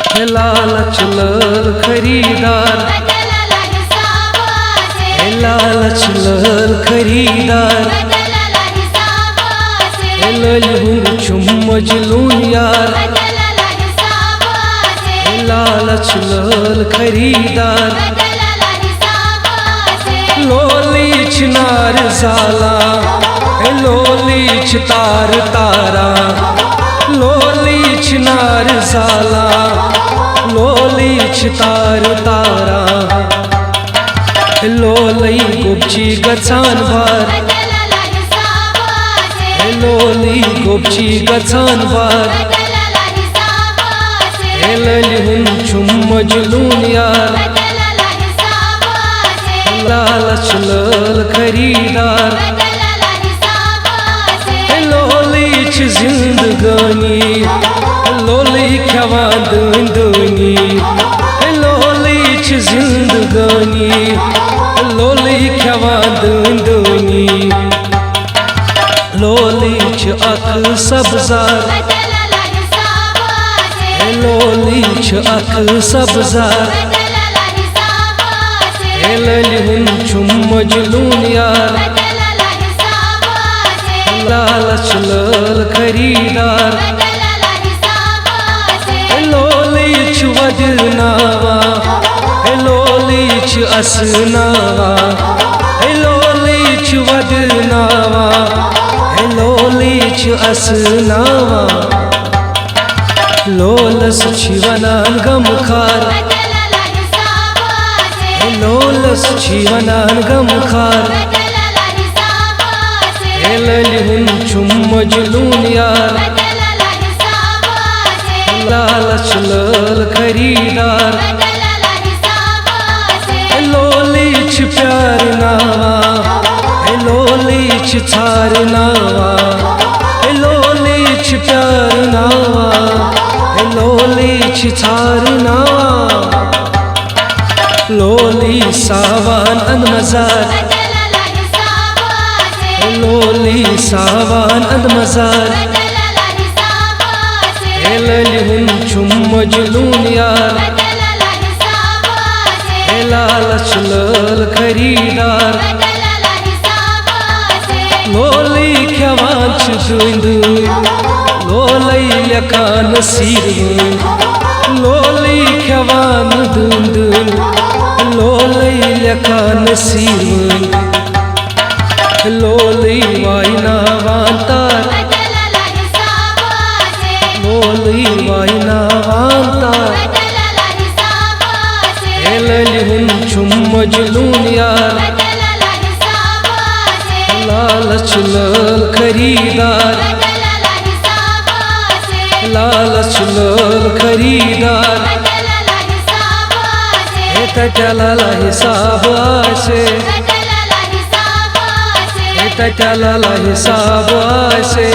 लालच लल खरीदार, लालच लल खरीदार, लल छुम मजलून यार, लालच लल खरीदार, लोलीच नार जाला, लोलीच तार तारा, लोलीच नार जाला, लोलीच तार तारा, लोली गुपची गचान भार, लोली गुपची गचान भार, ललिहुन छुम मजलून यार, लालच लल खरीदार, लोलीच जिंदगानी, लोली खवान दुनी, लोलीच जिंदगानी, लोली खवान दुनी, लोलीच अख सब्जार, लोलीच अख सब्जार, ललिहुन छुम मजलून यार, लालच लल खरीदार, लोलीच वदनावा, लोलीच असनावा, लोलीच वदनावा, लोलीच असनावा, लोलस छिवनान गमखार, लोलस छिवनान गमखार, ललिहुन छुम मजलून यार, लालच लल खरीदार, लोलीच प्यार नावा, लोलीच थार नावा, लोलीच प्यार नावा, लोलीच थार नावा, लोली सावान अनमजार, लोली सावान अनमजार, ललिहुन छुम मजलून यार, लालच लल खरीदार, लोली खवान दुंदुन, लोली लकान सीरुन, लोली खवान दुंदुन, लोली लकान सीरुन, लोली वाइना वांतार, लोली वाइना वांतार, ललिहुन छुम मजलून यार, लालच लल खरीदार, लालच लल खरीदार, तटला हिसाब आसे, तटला हिसाब आसे।